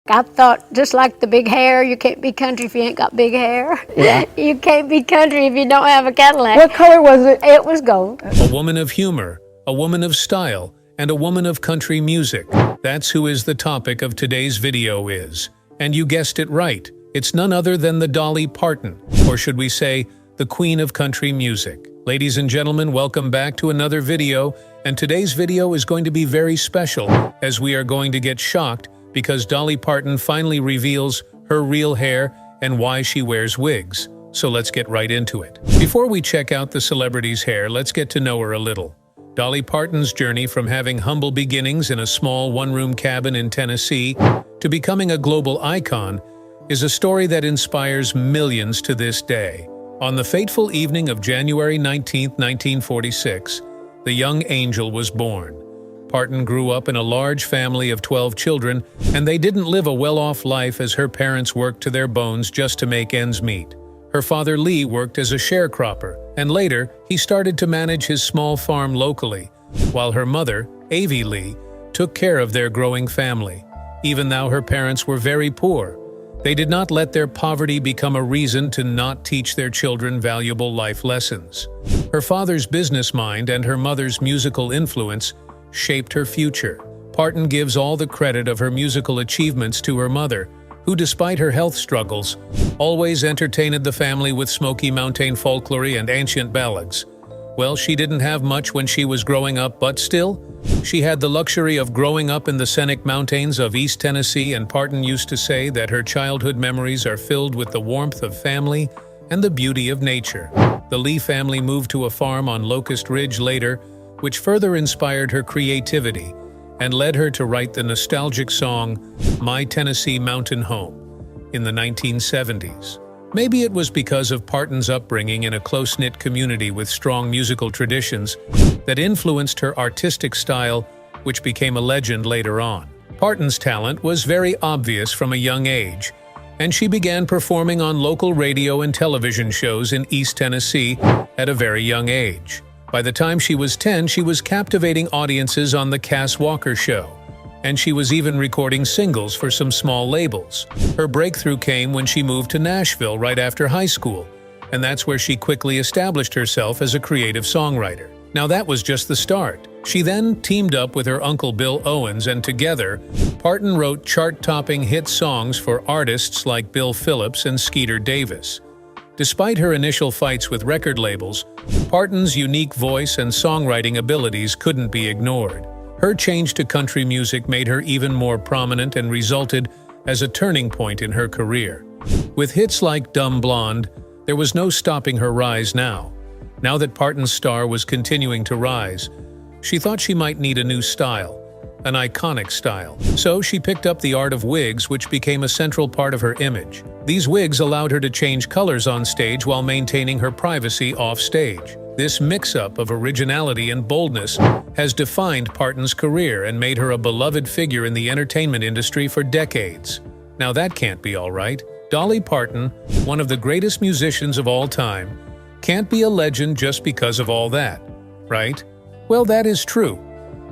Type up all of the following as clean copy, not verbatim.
I thought, just like the big hair, you can't be country if you ain't got big hair. Yeah. You can't be country if you don't have a Cadillac. What color was it? It was gold. A woman of humor, a woman of style, and a woman of country music. That's who is the topic of today's video is. And you guessed it right. It's none other than the Dolly Parton, or should we say, the Queen of Country Music. Ladies and gentlemen, welcome back to another video, and today's video is going to be very special, as we are going to get shocked because Dolly Parton finally reveals her real hair and why she wears wigs. So let's get right into it. Before we check out the celebrity's hair, let's get to know her a little. Dolly Parton's journey from having humble beginnings in a small one-room cabin in Tennessee to becoming a global icon is a story that inspires millions to this day. On the fateful evening of January 19, 1946, the young angel was born. Parton grew up in a large family of 12 children, and they didn't live a well-off life as her parents worked to their bones just to make ends meet. Her father Lee worked as a sharecropper, and later he started to manage his small farm locally, while her mother, Avie Lee, took care of their growing family. Even though her parents were very poor, they did not let their poverty become a reason to not teach their children valuable life lessons. Her father's business mind and her mother's musical influence shaped her future. Parton gives all the credit of her musical achievements to her mother, who, despite her health struggles, always entertained the family with Smoky Mountain folklore and ancient ballads. Well, she didn't have much when she was growing up, but still, she had the luxury of growing up in the scenic mountains of East Tennessee, and Parton used to say that her childhood memories are filled with the warmth of family and the beauty of nature. The Lee family moved to a farm on Locust Ridge later, which further inspired her creativity and led her to write the nostalgic song My Tennessee Mountain Home in the 1970s. Maybe it was because of Parton's upbringing in a close-knit community with strong musical traditions that influenced her artistic style, which became a legend later on. Parton's talent was very obvious from a young age, and she began performing on local radio and television shows in East Tennessee at a very young age. By the time she was 10, she was captivating audiences on the Cass Walker Show, and she was even recording singles for some small labels. Her breakthrough came when she moved to Nashville right after high school, and that's where she quickly established herself as a creative songwriter. Now that was just the start. She then teamed up with her uncle Bill Owens, and together, Parton wrote chart-topping hit songs for artists like Bill Phillips and Skeeter Davis. Despite her initial fights with record labels, Parton's unique voice and songwriting abilities couldn't be ignored. Her change to country music made her even more prominent and resulted as a turning point in her career. With hits like Dumb Blonde, there was no stopping her rise now. Now that Parton's star was continuing to rise, she thought she might need a new style, an iconic style. So she picked up the art of wigs, which became a central part of her image. These wigs allowed her to change colors on stage while maintaining her privacy off stage. This mix-up of originality and boldness has defined Parton's career and made her a beloved figure in the entertainment industry for decades. Now that can't be all right. Dolly Parton, one of the greatest musicians of all time, can't be a legend just because of all that, right? Well, that is true.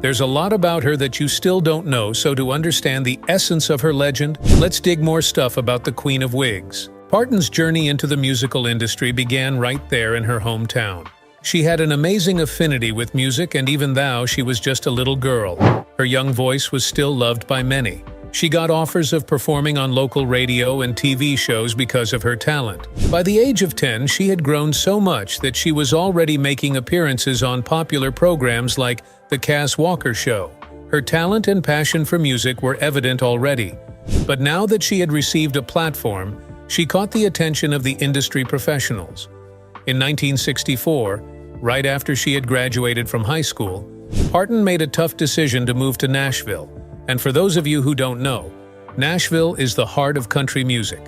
There's a lot about her that you still don't know, so to understand the essence of her legend, let's dig more stuff about the Queen of Wigs. Parton's journey into the musical industry began right there in her hometown. She had an amazing affinity with music, and even though she was just a little girl, her young voice was still loved by many. She got offers of performing on local radio and TV shows because of her talent. By the age of 10, she had grown so much that she was already making appearances on popular programs like the Cass Walker Show. Her talent and passion for music were evident already, but now that she had received a platform, she caught the attention of the industry professionals. In 1964, right after she had graduated from high school, Parton made a tough decision to move to Nashville. And for those of you who don't know, Nashville is the heart of country music.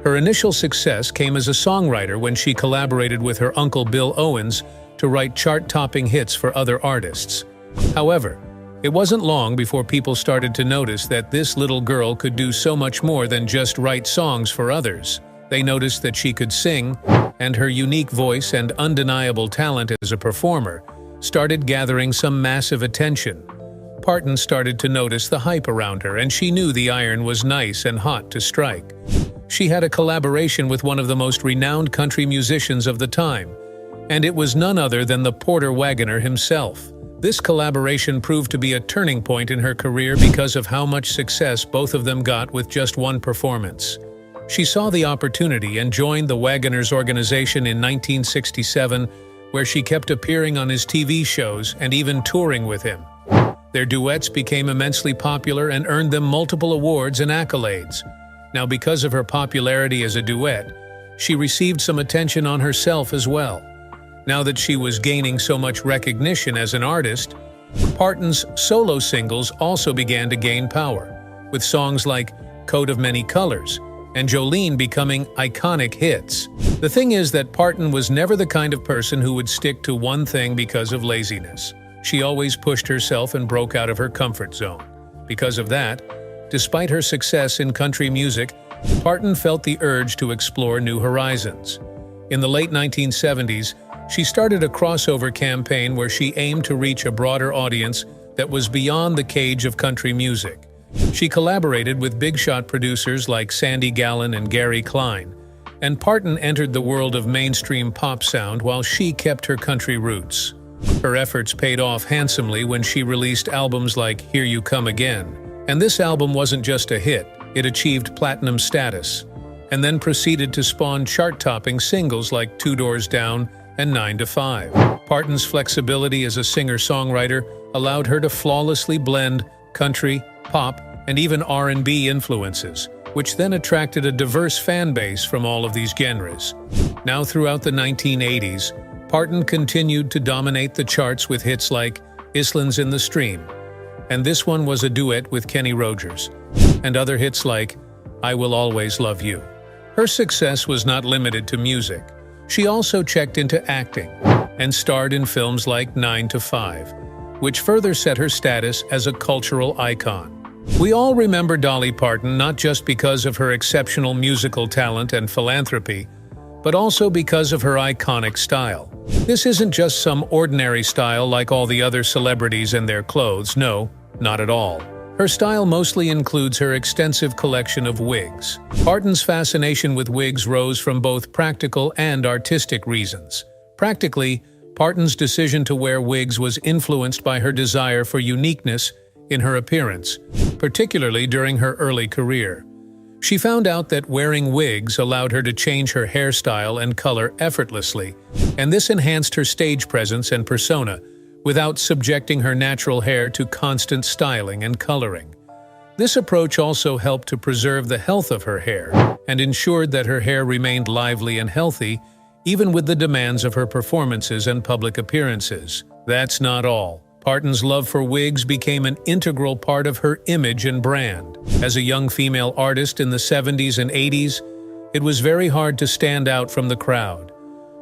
Her initial success came as a songwriter when she collaborated with her uncle Bill Owens to write chart-topping hits for other artists. However, it wasn't long before people started to notice that this little girl could do so much more than just write songs for others. They noticed that she could sing, and her unique voice and undeniable talent as a performer started gathering some massive attention. Parton started to notice the hype around her, and she knew the iron was nice and hot to strike. She had a collaboration with one of the most renowned country musicians of the time, and it was none other than the Porter Wagoner himself. This collaboration proved to be a turning point in her career because of how much success both of them got with just one performance. She saw the opportunity and joined the Wagoners organization in 1967, where she kept appearing on his TV shows and even touring with him. Their duets became immensely popular and earned them multiple awards and accolades. Now, because of her popularity as a duet, she received some attention on herself as well. Now that she was gaining so much recognition as an artist, Parton's solo singles also began to gain power, with songs like Coat of Many Colors and Jolene becoming iconic hits. The thing is that Parton was never the kind of person who would stick to one thing because of laziness. She always pushed herself and broke out of her comfort zone. Because of that, despite her success in country music, Parton felt the urge to explore new horizons. In the late 1970s, she started a crossover campaign where she aimed to reach a broader audience that was beyond the cage of country music. She collaborated with big-shot producers like Sandy Gallen and Gary Klein, and Parton entered the world of mainstream pop sound while she kept her country roots. Her efforts paid off handsomely when she released albums like Here You Come Again. And this album wasn't just a hit, it achieved platinum status, and then proceeded to spawn chart-topping singles like Two Doors Down and 9 to 5. Parton's flexibility as a singer-songwriter allowed her to flawlessly blend country, pop, and even R&B influences, which then attracted a diverse fan base from all of these genres. Now, throughout the 1980s, Parton continued to dominate the charts with hits like Islands in the Stream, and this one was a duet with Kenny Rogers, and other hits like I Will Always Love You. Her success was not limited to music. She also checked into acting and starred in films like 9 to 5, which further set her status as a cultural icon. We all remember Dolly Parton not just because of her exceptional musical talent and philanthropy, but also because of her iconic style. This isn't just some ordinary style like all the other celebrities and their clothes, no, not at all. Her style mostly includes her extensive collection of wigs. Parton's fascination with wigs rose from both practical and artistic reasons. Practically, Parton's decision to wear wigs was influenced by her desire for uniqueness in her appearance, particularly during her early career. She found out that wearing wigs allowed her to change her hairstyle and color effortlessly, and this enhanced her stage presence and persona without subjecting her natural hair to constant styling and coloring. This approach also helped to preserve the health of her hair and ensured that her hair remained lively and healthy, even with the demands of her performances and public appearances. That's not all. Parton's love for wigs became an integral part of her image and brand. As a young female artist in the 70s and 80s, it was very hard to stand out from the crowd.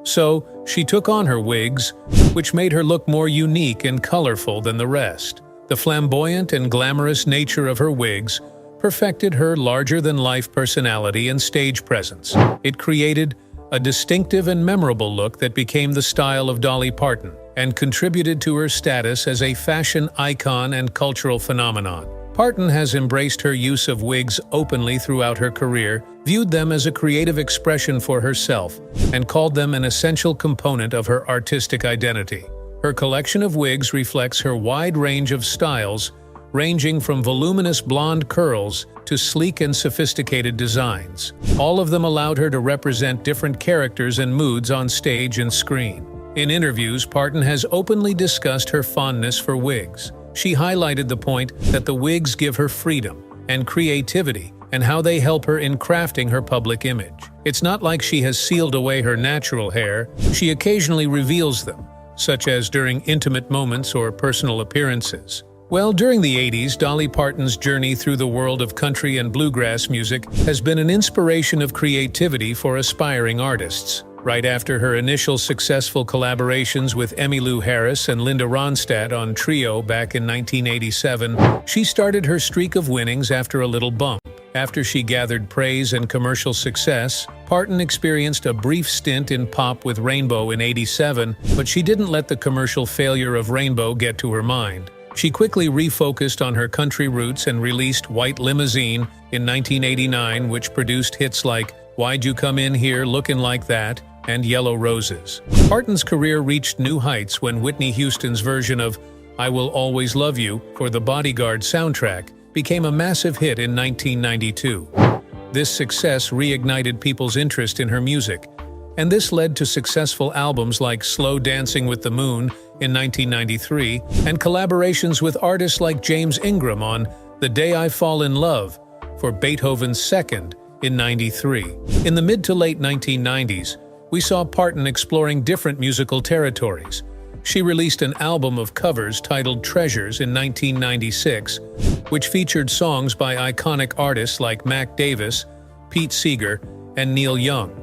So, she took on her wigs, which made her look more unique and colorful than the rest. The flamboyant and glamorous nature of her wigs perfected her larger-than-life personality and stage presence. It created a distinctive and memorable look that became the style of Dolly Parton and contributed to her status as a fashion icon and cultural phenomenon. Parton has embraced her use of wigs openly throughout her career, viewed them as a creative expression for herself, and called them an essential component of her artistic identity. Her collection of wigs reflects her wide range of styles, ranging from voluminous blonde curls to sleek and sophisticated designs. All of them allowed her to represent different characters and moods on stage and screen. In interviews, Parton has openly discussed her fondness for wigs. She highlighted the point that the wigs give her freedom and creativity and how they help her in crafting her public image. It's not like she has sealed away her natural hair. She occasionally reveals them, such as during intimate moments or personal appearances. Well, during the 80s, Dolly Parton's journey through the world of country and bluegrass music has been an inspiration of creativity for aspiring artists. Right after her initial successful collaborations with Emmylou Harris and Linda Ronstadt on Trio back in 1987, she started her streak of winnings after a little bump. After she gathered praise and commercial success, Parton experienced a brief stint in pop with Rainbow in '87, but she didn't let the commercial failure of Rainbow get to her mind. She quickly refocused on her country roots and released White Limousine in 1989, which produced hits like Why'd You Come In Here Looking Like That and Yellow Roses. Parton's career reached new heights when Whitney Houston's version of I Will Always Love You for the Bodyguard soundtrack became a massive hit in 1992. This success reignited people's interest in her music, and this led to successful albums like Slow Dancing with the Moon in 1993 and collaborations with artists like James Ingram on The Day I Fall in Love for Beethoven's Second in '93. In the mid to late 1990s, we saw Parton exploring different musical territories. She released an album of covers titled Treasures in 1996, which featured songs by iconic artists like Mac Davis, Pete Seeger, and Neil Young.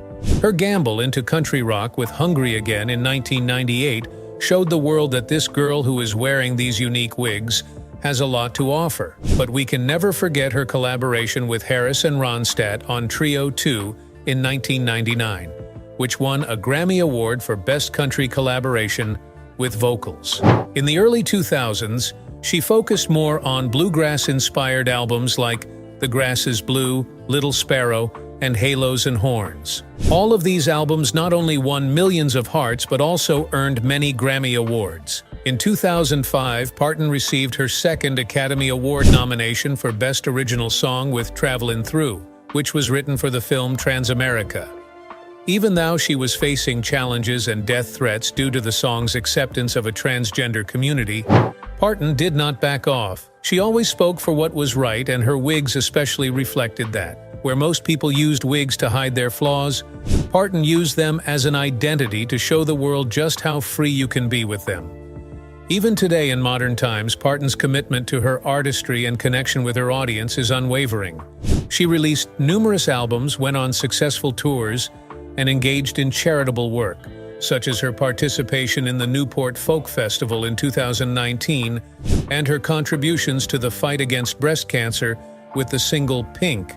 Her gamble into country rock with Hungry Again in 1998 showed the world that this girl who is wearing these unique wigs has a lot to offer. But we can never forget her collaboration with Harris and Ronstadt on Trio 2 in 1999, which won a Grammy Award for Best Country Collaboration with vocals. In the early 2000s, she focused more on bluegrass-inspired albums like The Grass is Blue, Little Sparrow, and Halos and Horns. All of these albums not only won millions of hearts but also earned many Grammy Awards. In 2005, Parton received her second Academy Award nomination for Best Original Song with Travelin' Through, which was written for the film Transamerica. Even though she was facing challenges and death threats due to the song's acceptance of a transgender community, Parton did not back off. She always spoke for what was right, and her wigs especially reflected that. Where most people used wigs to hide their flaws, Parton used them as an identity to show the world just how free you can be with them. Even today in modern times, Parton's commitment to her artistry and connection with her audience is unwavering. She released numerous albums, went on successful tours, and engaged in charitable work, such as her participation in the Newport Folk Festival in 2019 and her contributions to the fight against breast cancer with the single Pink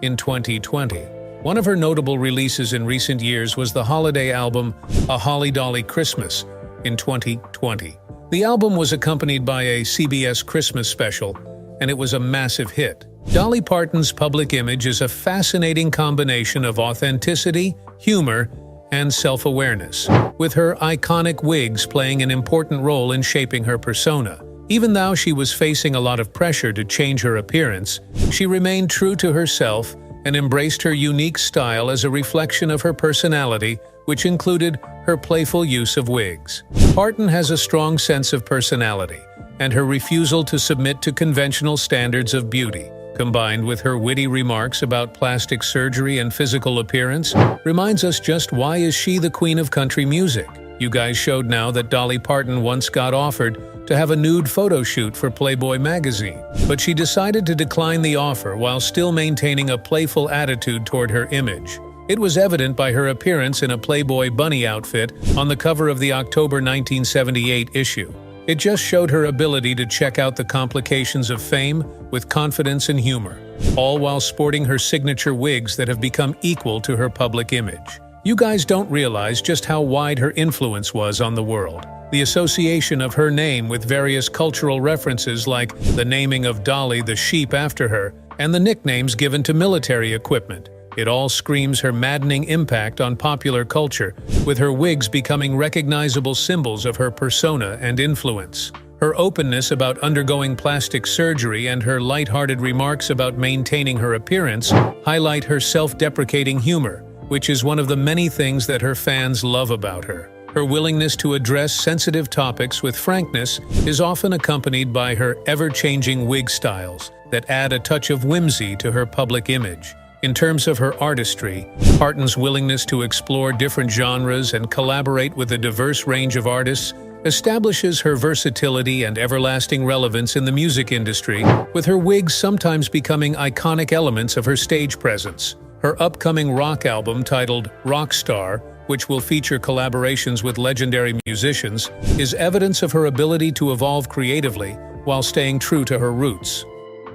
in 2020. One of her notable releases in recent years was the holiday album A Holly Dolly Christmas in 2020. The album was accompanied by a CBS Christmas special, and it was a massive hit. Dolly Parton's public image is a fascinating combination of authenticity, humor, and self-awareness, with her iconic wigs playing an important role in shaping her persona. Even though she was facing a lot of pressure to change her appearance, she remained true to herself and embraced her unique style as a reflection of her personality, which included her playful use of wigs. Parton has a strong sense of personality, and her refusal to submit to conventional standards of beauty, combined with her witty remarks about plastic surgery and physical appearance, reminds us just why is she the queen of country music. You guys showed now that Dolly Parton once got offered to have a nude photo shoot for Playboy magazine, but she decided to decline the offer while still maintaining a playful attitude toward her image. It was evident by her appearance in a Playboy bunny outfit on the cover of the October 1978 issue. It just showed her ability to check out the complications of fame with confidence and humor, all while sporting her signature wigs that have become equal to her public image. You guys don't realize just how wide her influence was on the world. The association of her name with various cultural references like the naming of Dolly the sheep after her and the nicknames given to military equipment. It all screams her maddening impact on popular culture, with her wigs becoming recognizable symbols of her persona and influence. Her openness about undergoing plastic surgery and her lighthearted remarks about maintaining her appearance highlight her self-deprecating humor, which is one of the many things that her fans love about her. Her willingness to address sensitive topics with frankness is often accompanied by her ever-changing wig styles that add a touch of whimsy to her public image. In terms of her artistry, Parton's willingness to explore different genres and collaborate with a diverse range of artists establishes her versatility and everlasting relevance in the music industry, with her wigs sometimes becoming iconic elements of her stage presence. Her upcoming rock album titled Rockstar, which will feature collaborations with legendary musicians, is evidence of her ability to evolve creatively while staying true to her roots.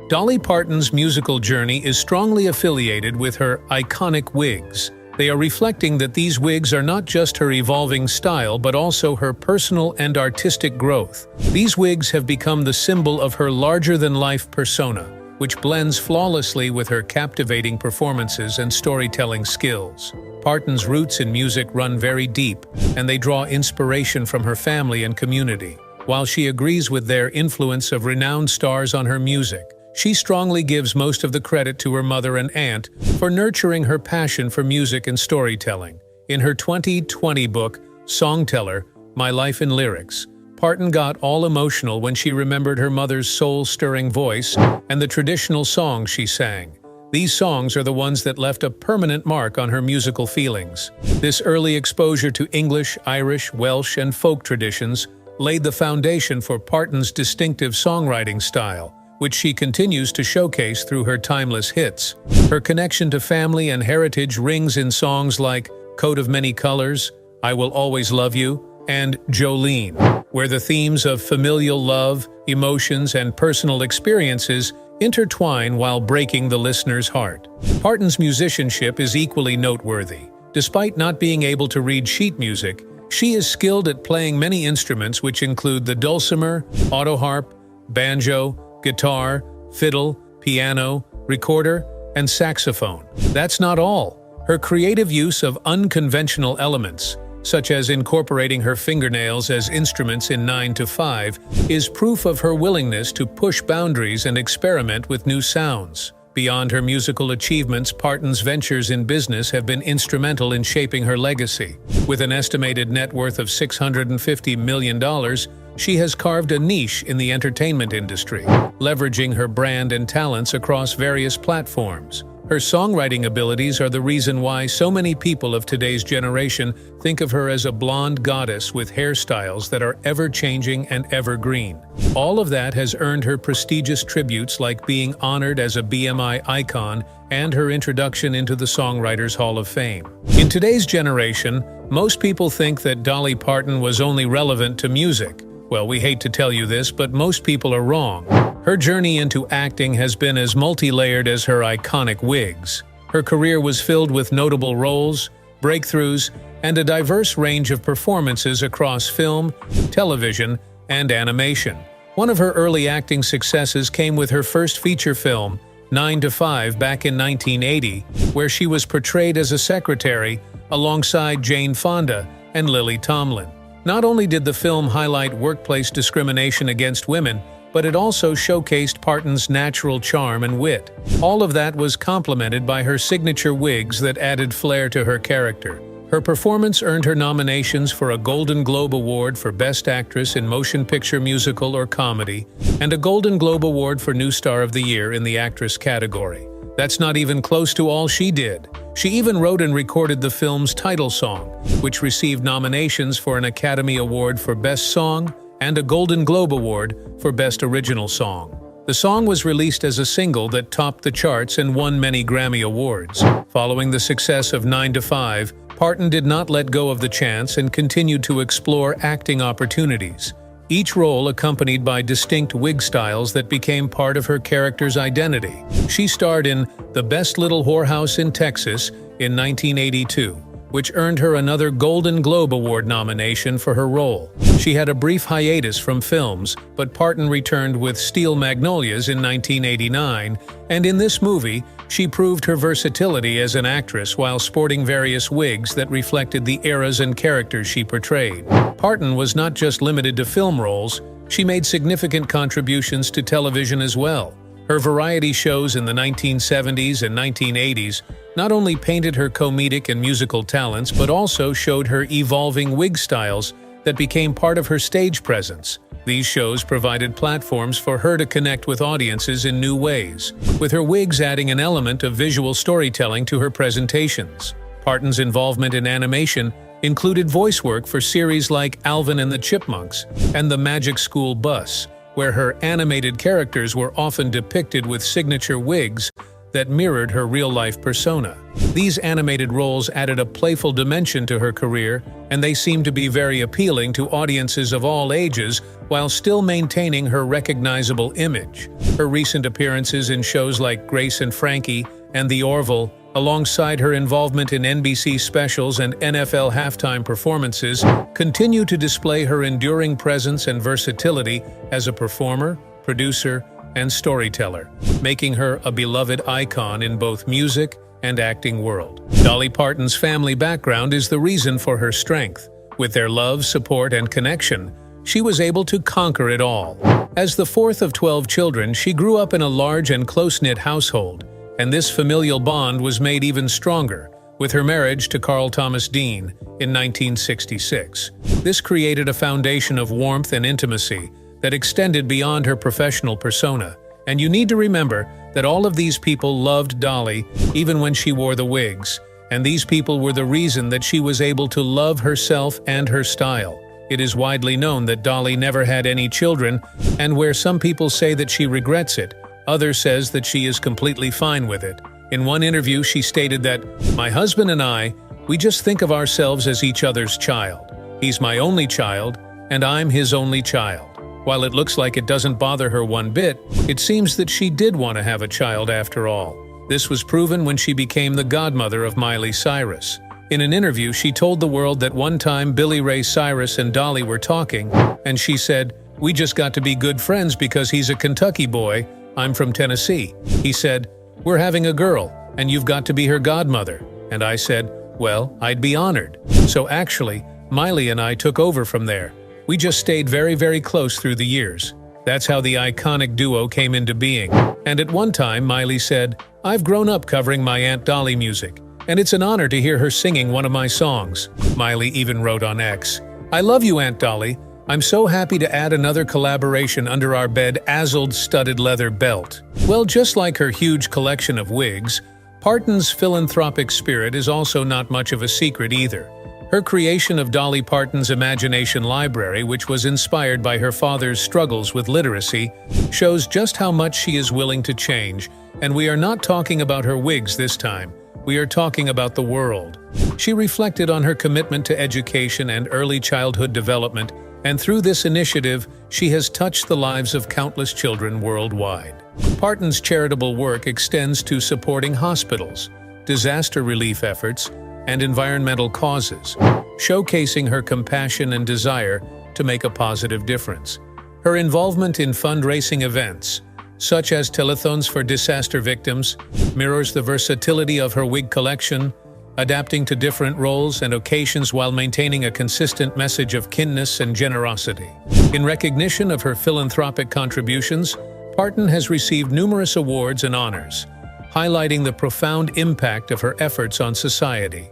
Dolly Parton's musical journey is strongly affiliated with her iconic wigs, They are reflecting that these wigs are not just her evolving style but also her personal and artistic growth. These wigs have become the symbol of her larger-than-life persona, which blends flawlessly with her captivating performances and storytelling skills. Parton's roots in music run very deep, and they draw inspiration from her family and community. While she agrees with their influence of renowned stars on her music, she strongly gives most of the credit to her mother and aunt for nurturing her passion for music and storytelling. In her 2020 book, Songteller, My Life in Lyrics, Parton got all emotional when she remembered her mother's soul-stirring voice and the traditional songs she sang. These songs are the ones that left a permanent mark on her musical feelings. This early exposure to English, Irish, Welsh, and folk traditions laid the foundation for Parton's distinctive songwriting style, which she continues to showcase through her timeless hits. Her connection to family and heritage rings in songs like Coat of Many Colors, I Will Always Love You, and Jolene, where the themes of familial love, emotions, and personal experiences intertwine while breaking the listener's heart. Parton's musicianship is equally noteworthy. Despite not being able to read sheet music, she is skilled at playing many instruments which include the dulcimer, autoharp, banjo, guitar, fiddle, piano, recorder, and saxophone. That's not all. Her creative use of unconventional elements, such as incorporating her fingernails as instruments in 9 to 5, is proof of her willingness to push boundaries and experiment with new sounds. Beyond her musical achievements, Parton's ventures in business have been instrumental in shaping her legacy. With an estimated net worth of $650 million, she has carved a niche in the entertainment industry, leveraging her brand and talents across various platforms. Her songwriting abilities are the reason why so many people of today's generation think of her as a blonde goddess with hairstyles that are ever-changing and evergreen. All of that has earned her prestigious tributes like being honored as a BMI icon and her introduction into the Songwriters Hall of Fame. In today's generation, most people think that Dolly Parton was only relevant to music. Well, we hate to tell you this, but most people are wrong. Her journey into acting has been as multi-layered as her iconic wigs. Her career was filled with notable roles, breakthroughs, and a diverse range of performances across film, television, and animation. One of her early acting successes came with her first feature film, 9 to 5, back in 1980, where she was portrayed as a secretary alongside Jane Fonda and Lily Tomlin. Not only did the film highlight workplace discrimination against women, but it also showcased Parton's natural charm and wit. All of that was complemented by her signature wigs that added flair to her character. Her performance earned her nominations for a Golden Globe Award for Best Actress in Motion Picture, Musical, or Comedy, and a Golden Globe Award for New Star of the Year in the Actress category. That's not even close to all she did. She even wrote and recorded the film's title song, which received nominations for an Academy Award for Best Song and a Golden Globe Award for Best Original Song. The song was released as a single that topped the charts and won many Grammy Awards. Following the success of 9 to 5, Parton did not let go of the chance and continued to explore acting opportunities, each role accompanied by distinct wig styles that became part of her character's identity. She starred in The Best Little Whorehouse in Texas in 1982, which earned her another Golden Globe Award nomination for her role. She had a brief hiatus from films, but Parton returned with Steel Magnolias in 1989, and in this movie, she proved her versatility as an actress while sporting various wigs that reflected the eras and characters she portrayed. Parton was not just limited to film roles, she made significant contributions to television as well. Her variety shows in the 1970s and 1980s not only painted her comedic and musical talents, but also showed her evolving wig styles that became part of her stage presence. These shows provided platforms for her to connect with audiences in new ways, with her wigs adding an element of visual storytelling to her presentations. Parton's involvement in animation included voice work for series like Alvin and the Chipmunks and The Magic School Bus, where her animated characters were often depicted with signature wigs that mirrored her real-life persona. These animated roles added a playful dimension to her career, and they seemed to be very appealing to audiences of all ages while still maintaining her recognizable image. Her recent appearances in shows like Grace and Frankie and The Orville alongside her involvement in NBC specials and NFL halftime performances, continue to display her enduring presence and versatility as a performer, producer, and storyteller, making her a beloved icon in both music and acting world. Dolly Parton's family background is the reason for her strength. With their love, support, and connection, she was able to conquer it all. As the fourth of 12 children, she grew up in a large and close-knit household, and this familial bond was made even stronger with her marriage to Carl Thomas Dean in 1966. This created a foundation of warmth and intimacy that extended beyond her professional persona. And you need to remember that all of these people loved Dolly even when she wore the wigs, and these people were the reason that she was able to love herself and her style. It is widely known that Dolly never had any children, and where some people say that she regrets it, others says that she is completely fine with it. In one interview, she stated that, "My husband and I, we just think of ourselves as each other's child. He's my only child, and I'm his only child." While it looks like it doesn't bother her one bit, it seems that she did want to have a child after all. This was proven when she became the godmother of Miley Cyrus. In an interview, she told the world that one time Billy Ray Cyrus and Dolly were talking, and she said, "We just got to be good friends because he's a Kentucky boy, I'm from Tennessee." He said, "We're having a girl, and you've got to be her godmother." And I said, "Well, I'd be honored." So actually, Miley and I took over from there. We just stayed very, very close through the years. That's how the iconic duo came into being. And at one time, Miley said, "I've grown up covering my Aunt Dolly music, and it's an honor to hear her singing one of my songs." Miley even wrote on X, "I love you, Aunt Dolly. I'm so happy to add another collaboration under our bedazzled studded leather belt." Well, just like her huge collection of wigs, Parton's philanthropic spirit is also not much of a secret either. Her creation of Dolly Parton's Imagination Library, which was inspired by her father's struggles with literacy, shows just how much she is willing to change, and we are not talking about her wigs this time. We are talking about the world. She reflected on her commitment to education and early childhood development, and through this initiative, she has touched the lives of countless children worldwide. Parton's charitable work extends to supporting hospitals, disaster relief efforts, and environmental causes, showcasing her compassion and desire to make a positive difference. Her involvement in fundraising events, such as telethons for disaster victims, mirrors the versatility of her wig collection, adapting to different roles and occasions while maintaining a consistent message of kindness and generosity. In recognition of her philanthropic contributions, Parton has received numerous awards and honors, highlighting the profound impact of her efforts on society.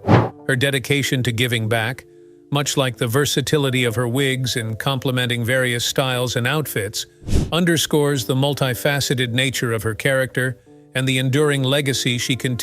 Her dedication to giving back, much like the versatility of her wigs in complementing various styles and outfits, underscores the multifaceted nature of her character and the enduring legacy she continues